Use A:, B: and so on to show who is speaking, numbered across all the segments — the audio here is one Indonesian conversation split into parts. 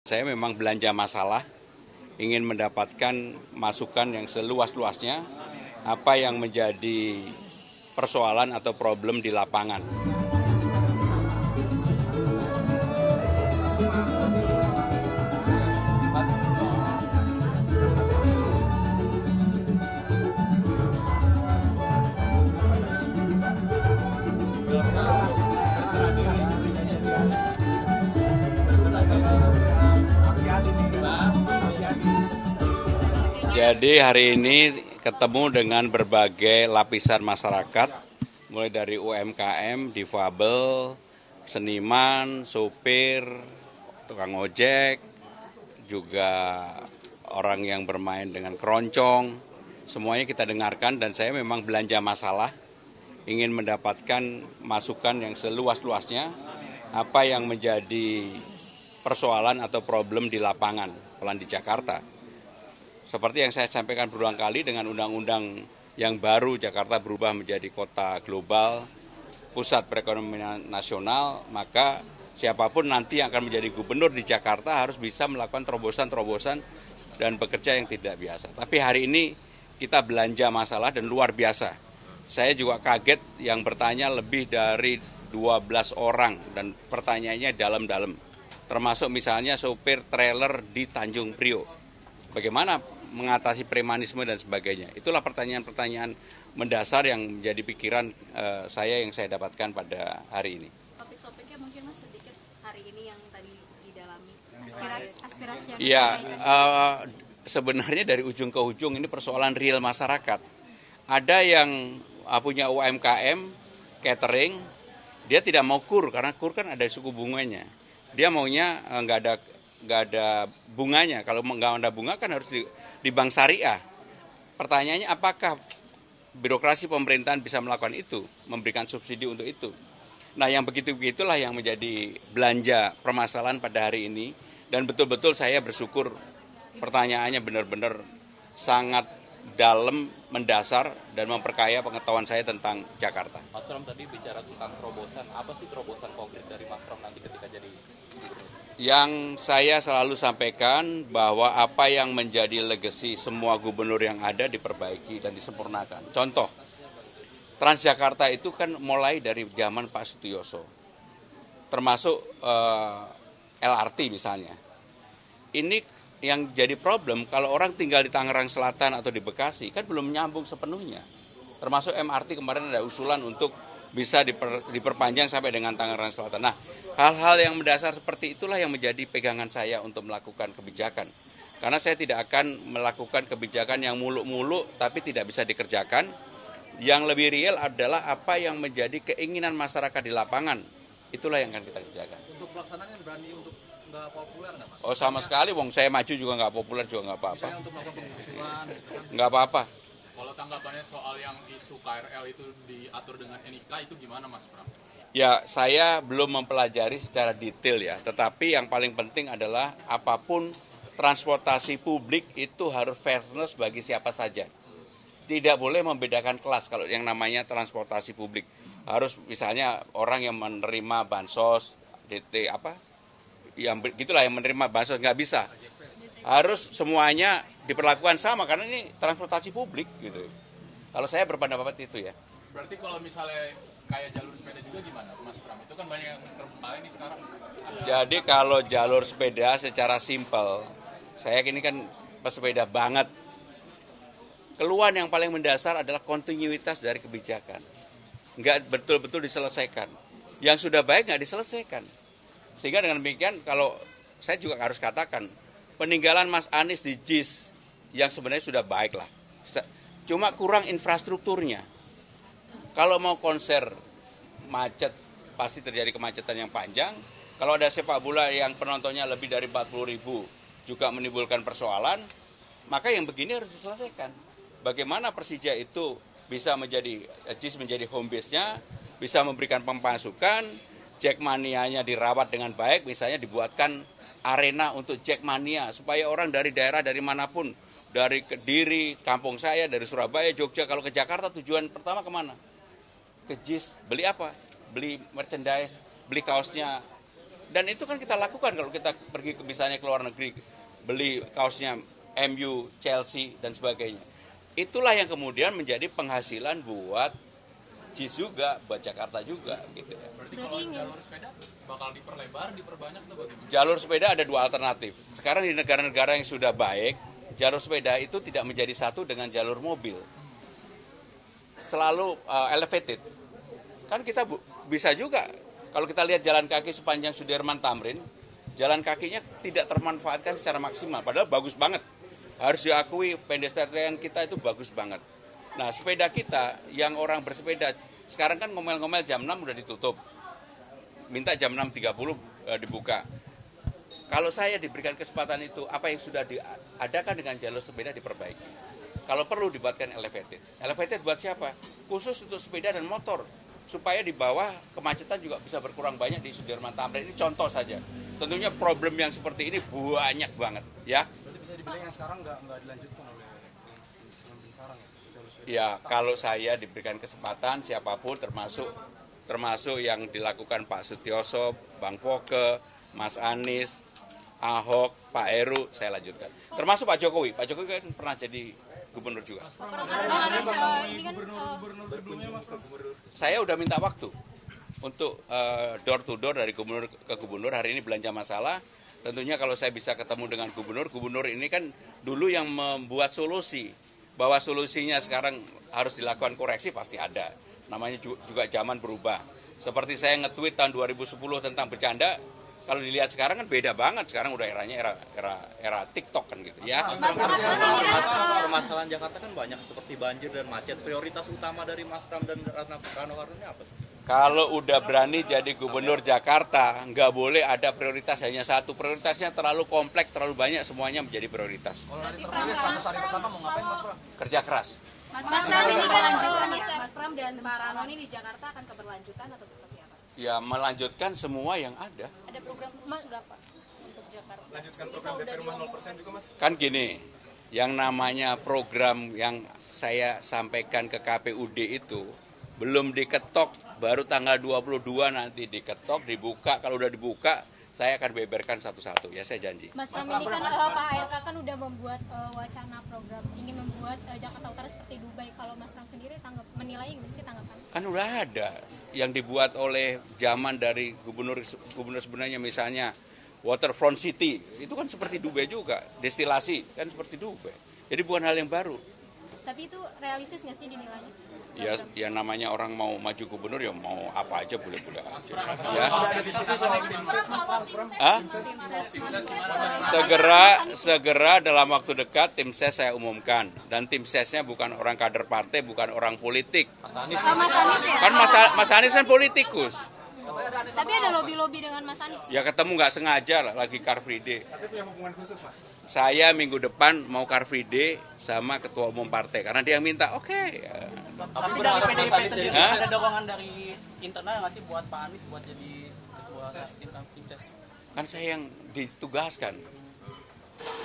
A: Saya memang belanja masalah, ingin mendapatkan masukan yang seluas-luasnya, apa yang menjadi persoalan atau problem di lapangan. Jadi hari ini ketemu dengan berbagai lapisan masyarakat, mulai dari UMKM, difabel, seniman, sopir, tukang ojek, juga orang yang bermain dengan keroncong, semuanya kita dengarkan dan saya memang belanja masalah, ingin mendapatkan masukan yang seluas-luasnya, apa yang menjadi persoalan atau problem di lapangan, pelan di Jakarta. Seperti yang saya sampaikan berulang kali dengan undang-undang yang baru, Jakarta berubah menjadi kota global, pusat perekonomian nasional, maka siapapun nanti yang akan menjadi gubernur di Jakarta harus bisa melakukan terobosan-terobosan dan bekerja yang tidak biasa. Tapi hari ini kita belanja masalah dan luar biasa. Saya juga kaget yang bertanya lebih dari 12 orang dan pertanyaannya dalam-dalam. Termasuk misalnya sopir trailer di Tanjung Priok. Bagaimana mengatasi premanisme dan sebagainya. Itulah pertanyaan-pertanyaan mendasar yang menjadi pikiran saya yang saya dapatkan pada hari ini.
B: Topik-topiknya mungkin Mas sedikit hari ini yang tadi didalami. Aspirasi yang
A: ya, sebenarnya dari ujung ke ujung ini persoalan real masyarakat. Ada yang punya UMKM, catering, dia tidak mau kur, karena kur kan ada suku bunganya. Dia maunya nggak ada bunganya. Kalau nggak ada bunga kan harus di bank syariah. Pertanyaannya apakah birokrasi pemerintahan bisa melakukan itu, memberikan subsidi untuk itu. Nah yang begitu-begitulah yang menjadi belanja permasalahan pada hari ini. Dan betul-betul saya bersyukur pertanyaannya benar-benar sangat dalam, mendasar, dan memperkaya pengetahuan saya tentang Jakarta.
C: Mas Pram tadi bicara tentang terobosan. Apa sih terobosan konkret dari Mas Pram nanti ketika jadi gubernur?
A: Yang saya selalu sampaikan bahwa apa yang menjadi legasi semua gubernur yang ada diperbaiki dan disempurnakan. Contoh, Transjakarta itu kan mulai dari zaman Pak Sutioso, termasuk LRT misalnya. Ini yang jadi problem kalau orang tinggal di Tangerang Selatan atau di Bekasi kan belum nyambung sepenuhnya. Termasuk MRT kemarin ada usulan untuk bisa diperpanjang sampai dengan Tangerang Selatan. Nah, hal-hal yang mendasar seperti itulah yang menjadi pegangan saya untuk melakukan kebijakan. Karena saya tidak akan melakukan kebijakan yang muluk-muluk tapi tidak bisa dikerjakan. Yang lebih real adalah apa yang menjadi keinginan masyarakat di lapangan. Itulah yang akan kita kerjakan.
C: Untuk pelaksanaannya berani untuk nggak populer nggak Mas?
A: Oh sama sekali, wong saya maju juga nggak populer juga nggak apa-apa.
C: Misalnya untuk melakukan pengusulan gitu kan.
A: Nggak apa-apa.
D: Kalau tanggapannya soal yang isu KRL itu diatur dengan NIK itu gimana Mas Pram?
A: Ya, saya belum mempelajari secara detail ya, tetapi yang paling penting adalah apapun transportasi publik itu harus fairness bagi siapa saja. Tidak boleh membedakan kelas kalau yang namanya transportasi publik. Harus misalnya orang yang menerima bansos, DT apa, yang gitulah yang menerima bansos nggak bisa. Harus semuanya diperlakukan sama karena ini transportasi publik gitu. Kalau saya berpendapat itu ya.
D: Berarti kalau misalnya kayak jalur sepeda juga gimana Mas Pram? Itu kan banyak yang terbengkalai nih sekarang.
A: Jadi kalau jalur sepeda secara simpel, saya ini kan pesepeda banget. Keluhan yang paling mendasar adalah kontinuitas dari kebijakan. Nggak betul-betul diselesaikan. Yang sudah baik nggak diselesaikan. Sehingga dengan demikian kalau saya juga harus katakan, peninggalan Mas Anies di JIS yang sebenarnya sudah baik lah. Cuma kurang infrastrukturnya. Kalau mau konser macet, pasti terjadi kemacetan yang panjang. Kalau ada sepak bola yang penontonnya lebih dari 40.000 juga menimbulkan persoalan, maka yang begini harus diselesaikan. Bagaimana Persija itu bisa menjadi, JIS menjadi home base-nya, bisa memberikan pemasukan, Jackmania-nya dirawat dengan baik, misalnya dibuatkan arena untuk Jackmania, supaya orang dari daerah, dari manapun, dari Kediri, kampung saya, dari Surabaya, Jogja, kalau ke Jakarta tujuan pertama kemana? Ke JIS, beli apa? Beli merchandise, beli kaosnya Dan itu kan kita lakukan kalau kita pergi ke misalnya ke luar negeri, beli kaosnya MU, Chelsea, dan sebagainya. Itulah yang kemudian menjadi penghasilan buat JIS juga, buat Jakarta juga. Gitu ya.
D: Berarti kalau jalur sepeda bakal diperlebar, diperbanyak atau bagaimana?
A: Jalur sepeda ada 2 alternatif. Sekarang di negara-negara yang sudah baik, jalur sepeda itu tidak menjadi satu dengan jalur mobil. Selalu elevated. Kan kita bisa juga, kalau kita lihat jalan kaki sepanjang Sudirman Tamrin, jalan kakinya tidak termanfaatkan secara maksimal, padahal bagus banget. Harus diakui pedestrian kita itu bagus banget. Nah, sepeda kita yang orang bersepeda, sekarang kan ngomel-ngomel jam 6 udah ditutup. Minta jam 6.30 dibuka. Kalau saya diberikan kesempatan itu, apa yang sudah diadakan dengan jalur sepeda diperbaiki. Kalau perlu dibuatkan elevated. Elevated buat siapa? Khusus untuk sepeda dan motor. Supaya di bawah kemacetan juga bisa berkurang banyak di Sudirman Tamrin. Ini contoh saja. Tentunya problem yang seperti ini banyak banget, ya.
E: Berarti bisa dibilang yang sekarang nggak dilanjutkan oleh yang sekarang ya?
A: Ya, kalau saya diberikan kesempatan, siapapun termasuk yang dilakukan Pak Sutioso, Bang Foke, Mas Anies, Ahok, Pak Heru, saya lanjutkan. Termasuk Pak Jokowi. Pak Jokowi kan pernah jadi gubernur juga.
B: Ini kan
A: Saya udah minta waktu untuk door to door dari gubernur ke gubernur. Hari ini belanja masalah. Tentunya kalau saya bisa ketemu dengan gubernur ini kan dulu yang membuat solusi. Bahwa solusinya sekarang harus dilakukan koreksi pasti ada. Namanya juga zaman berubah. Seperti saya nge-tweet tahun 2010 tentang bercanda, kalau dilihat sekarang kan beda banget. Sekarang udah era TikTok kan gitu ya.
C: Permasalahan Jakarta kan banyak seperti banjir dan macet. Prioritas utama dari Mas Pram dan Rano Karno ini apa sih?
A: Kalau udah berani jadi gubernur Jakarta, nggak boleh ada prioritas hanya satu. Prioritasnya terlalu kompleks, terlalu banyak, semuanya menjadi prioritas.
E: Kalau nanti terpilih 100 hari pertama mau ngapain Mas Pram?
A: Kerja keras.
B: Mas Pram ini kelanjutan Mas Pram dan Pak Rano ini di Jakarta akan keberlanjutan atau seperti apa?
A: Ya melanjutkan semua yang ada.
B: Ada program khusus nggak Pak untuk Jakarta?
E: Lanjutkan program DP Rumah 0% juga Mas?
A: Kan gini, yang namanya program yang saya sampaikan ke KPUD itu belum diketok, baru tanggal 22 nanti diketok, dibuka. Kalau udah dibuka, saya akan beberkan satu-satu, ya saya janji.
F: Mas Pram ini kan Pak ARK kan udah membuat wacana program ingin membuat Jakarta Utara seperti Dubai. Kalau Mas Pram sendiri menilai gimana sih tanggapan?
A: Kan udah ada yang dibuat oleh zaman dari gubernur sebenarnya, misalnya Waterfront City, itu kan seperti Dubai juga, destilasi kan seperti Dubai. Jadi bukan hal yang baru.
F: Tapi itu realistis nggak sih dinilainya?
A: Ya namanya orang mau maju gubernur ya mau apa aja boleh-boleh aja. Ya.
E: Ada diskusi soal tim ses Mas Pram?
A: Hah? Segera dalam waktu dekat tim ses saya umumkan, dan tim sesnya bukan orang kader partai, bukan orang politik.
C: Mas Anies
F: Ya?
A: Kan Mas Anies kan politikus.
F: Tapi ada lobby-lobby dengan Mas Anies.
A: Ya ketemu nggak sengaja lah, lagi Car Free Day.
E: Tapi punya hubungan khusus Mas?
A: Saya minggu depan mau Car Free Day sama ketua umum partai karena dia minta. Oke.
C: Tapi dari PDIP sendiri
A: Hah?
C: ada dorongan dari internal nggak sih buat Pak Anies buat jadi ketua tim ses?
A: Kan saya yang ditugaskan.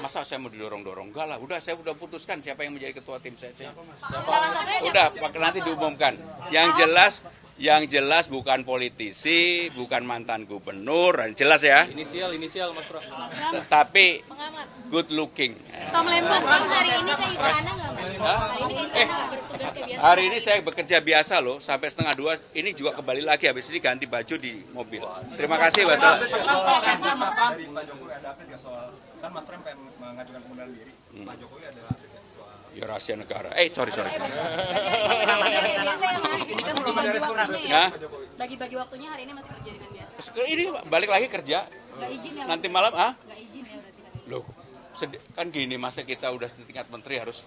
A: Masa saya mau didorong-dorong? Enggak lah, saya udah putuskan siapa yang menjadi ketua tim ses.
F: Salah satunya siapa?
A: Udah, nanti diumumkan. Yang jelas bukan politisi, bukan mantan gubernur, jelas ya.
C: Inisial Mas Pram.
F: Mas Pram,
A: Tetapi
F: pengamat.
A: good looking.
F: Tom Lembas, Pram hari ini ke istana nggak Mas? Hari ini ke istana nggak bertugas kayak biasa?
A: Hari ini saya bekerja biasa loh, sampai 1:30. Ini juga kembali lagi, habis ini ganti baju di mobil. Terima kasih, Wassalamualaikum.
E: Dari Pak Jokowi ada update nggak soal, kan Mas Pram pengen mengajukan pengunduran diri, Pak Jokowi ada update nggak soal?
A: Ya rahasia negara. Sorry. Hah?
B: Bagi-bagi waktunya hari ini masih kerja dengan biasa.
A: Ini balik lagi kerja.
B: Nggak izin ya?
A: Nanti malam,
B: Nggak izin ya berarti kan?
A: Loh, kan gini, masa kita udah tingkat menteri harus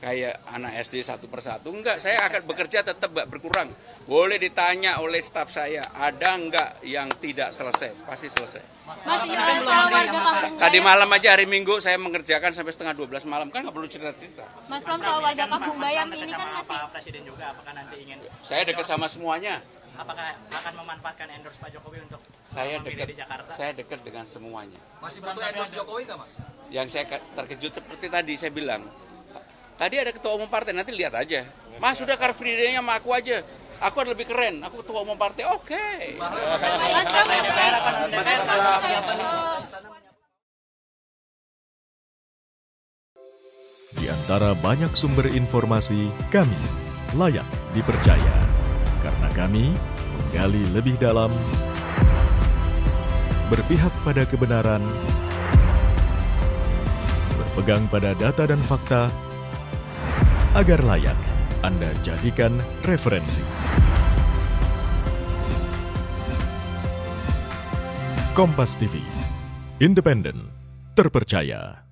A: kayak anak SD satu persatu? Enggak, saya akan bekerja tetap nggak berkurang. Boleh ditanya oleh staf saya, ada nggak yang tidak selesai? Pasti selesai.
F: Mas, soal warga kampung
A: Tadi
F: Bayam,
A: malam aja hari Minggu saya mengerjakan sampai 11:30 malam, kan nggak perlu cerita-cerita.
F: Mas Pram soal warga kampung Bayam ini kan masih
G: Pak Presiden juga, apakah nanti ingin,
A: Saya dekat sama semuanya.
G: apakah akan memanfaatkan endorse Pak Jokowi untuk
A: Saya
G: memilih
A: dekat,
G: di Jakarta?
A: saya dekat dengan semuanya.
E: Masih butuh endorse Jokowi nggak Mas?
A: Yang saya terkejut seperti tadi saya bilang, tadi ada ketua umum partai, nanti lihat aja. Mas sudah Car Free Day-nya sama aku aja. Aku ada lebih keren, aku ketua umum partai, oke.
H: Di antara banyak sumber informasi, kami layak dipercaya. Karena kami menggali lebih dalam, berpihak pada kebenaran, berpegang pada data dan fakta, agar layak Anda jadikan referensi. Kompas TV, independen, terpercaya.